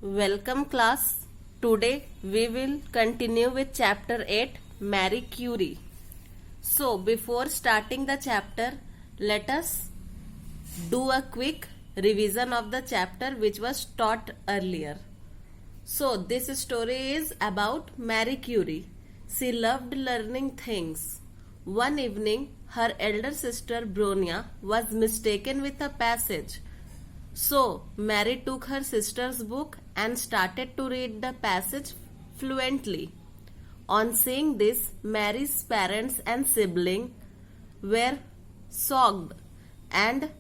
Welcome class. Today we will continue with chapter 8 Marie Curie. So before starting the chapter, let us do a quick revision of the chapter which was taught earlier. So this story is about Marie Curie. She loved learning things. One evening her elder sister Bronia was mistaken with a passage. So, Mary took her sister's book and started to read the passage fluently. On seeing this, Mary's parents and siblings were shocked and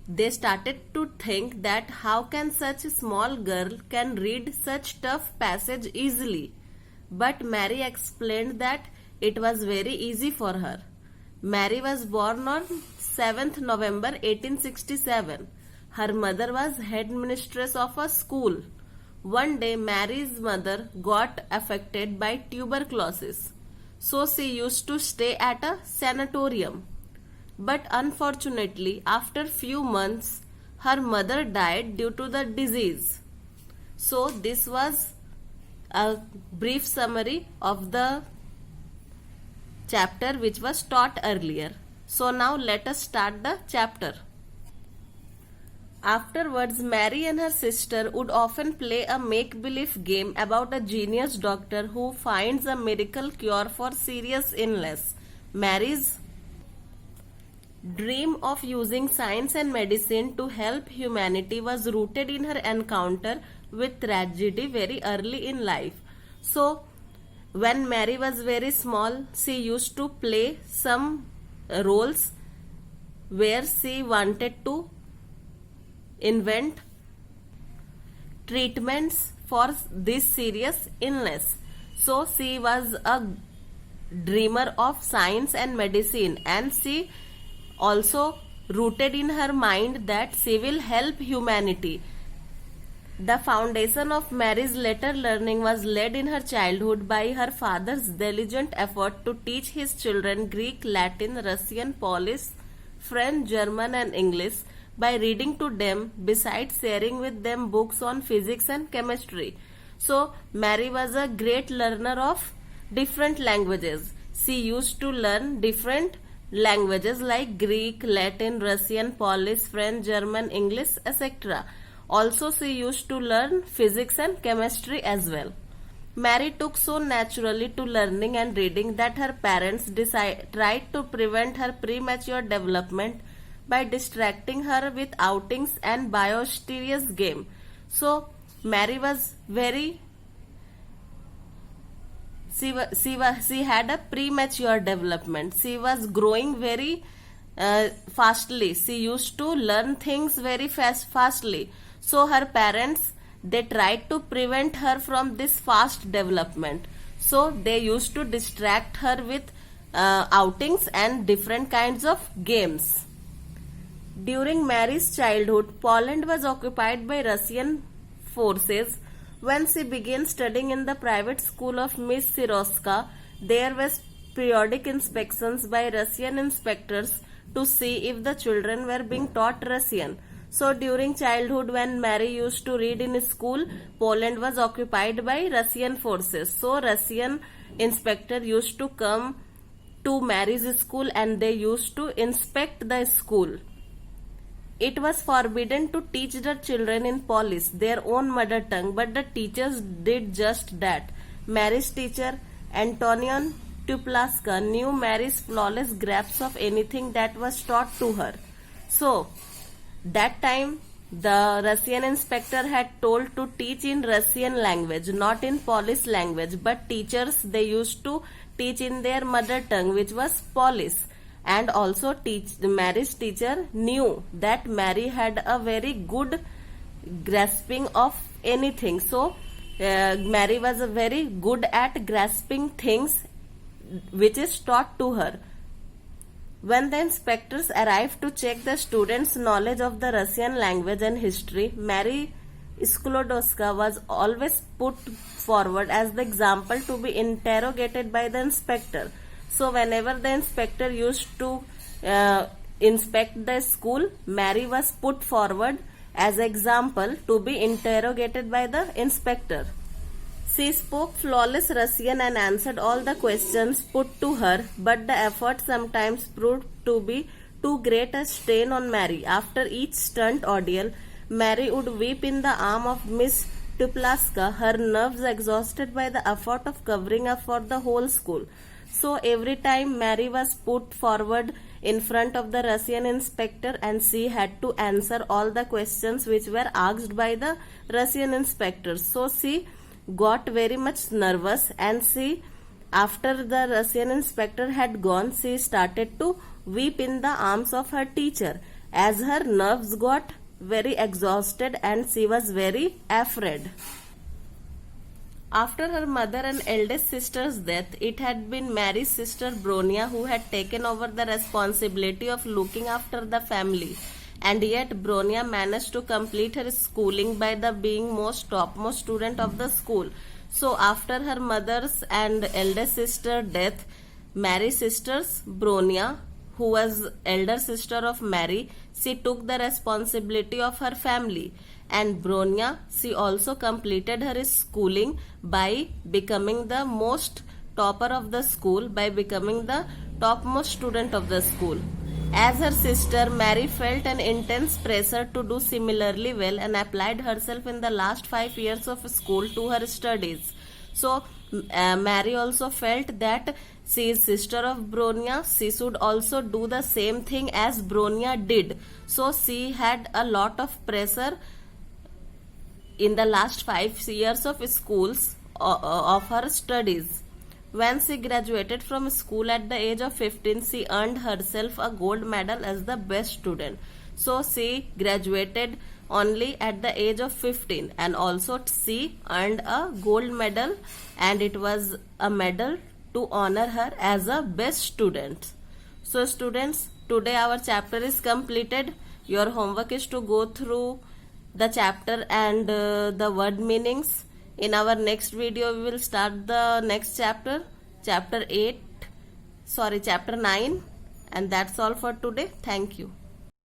they started to think that how can such a small girl can read such tough passage easily. But Mary explained that it was very easy for her. Mary was born on 7th November 1867. Her mother was headmistress of a school. One day Mary's mother got affected by tuberculosis, so she used to stay at a sanatorium. But unfortunately, after few months, her mother died due to the disease. So this was a brief summary of the chapter which was taught earlier. So now let us start the chapter. Afterwards, Mary and her sister would often play a make-believe game about a genius doctor who finds a miracle cure for serious illness. Mary's dream of using science and medicine to help humanity was rooted in her encounter with tragedy very early in life. So, when Mary was very small, she used to play some roles where she wanted to invent treatments for this serious illness. So she was a dreamer of science and medicine, and she also rooted in her mind that she will help humanity. The foundation of Mary's later learning was laid in her childhood by her father's diligent effort to teach his children Greek, Latin, Russian, Polish, French, German and English by reading to them, besides sharing with them books on physics and chemistry. So, Mary was a great learner of different languages. She used to learn different languages like Greek, Latin, Russian, Polish, French, German, English, etc. Also, she used to learn physics and chemistry as well. Mary took so naturally to learning and reading that her parents tried to prevent her premature development by distracting her with outings and boisterous game. So Mary was very she had a premature development. She was growing very fastly. She used to learn things very fastly. So her parents, they tried to prevent her from this fast development. So they used to distract her with outings and different kinds of games. During Mary's childhood, Poland was occupied by Russian forces. When she began studying in the private school of Miss Siroska, there was periodic inspections by Russian inspectors to see if the children were being taught Russian. So during childhood, when Mary used to read in school, Poland was occupied by Russian forces. So Russian inspector used to come to Mary's school and they used to inspect the school. It was forbidden to teach the children in Polish, their own mother tongue, but the teachers did just that. Mary's teacher, Antonion Tuplaska, knew Mary's flawless grasp of anything that was taught to her. So, that time, the Russian inspector had told to teach in Russian language, not in Polish language, but teachers, they used to teach in their mother tongue, which was Polish. And also Mary's teacher knew that Mary had a very good grasping of anything. So Mary was very good at grasping things which is taught to her. When the inspectors arrived to check the students' knowledge of the Russian language and history, Mary Sklodowska was always put forward as the example to be interrogated by the inspector. So whenever the inspector used to inspect the school, Mary was put forward as example to be interrogated by the inspector. She spoke flawless Russian and answered all the questions put to her, but the effort sometimes proved to be too great a strain on Mary. After each stunt ordeal, Mary would weep in the arm of Miss Tuplaska, her nerves exhausted by the effort of covering up for the whole school. So every time Mary was put forward in front of the Russian inspector and she had to answer all the questions which were asked by the Russian inspector. So she got very much nervous, and she, after the Russian inspector had gone, she started to weep in the arms of her teacher as her nerves got very exhausted and she was very afraid. After her mother and eldest sister's death, it had been Mary's sister Bronia who had taken over the responsibility of looking after the family. And yet Bronia managed to complete her schooling by the being topmost student of the school. So after her mother's and eldest sister death, Mary's sisters Bronia, who was elder sister of Mary, she took the responsibility of her family. And Bronia, she also completed her schooling by becoming the most topper of the school, by becoming the topmost student of the school. As her sister, Mary felt an intense pressure to do similarly well and applied herself in the last 5 years of school to her studies. So, Mary also felt that she is sister of Bronia, she should also do the same thing as Bronia did. So, she had a lot of pressure in the last 5 years of schools of her studies. When she graduated from school at the age of 15, she earned herself a gold medal as the best student. So she graduated only at the age of 15, and also she earned a gold medal, and it was a medal to honor her as a best student. So students, today our chapter is completed. Your homework is to go through the chapter and the word meanings. In our next video, we will start the next chapter, chapter 9, and that's all for today. Thank you.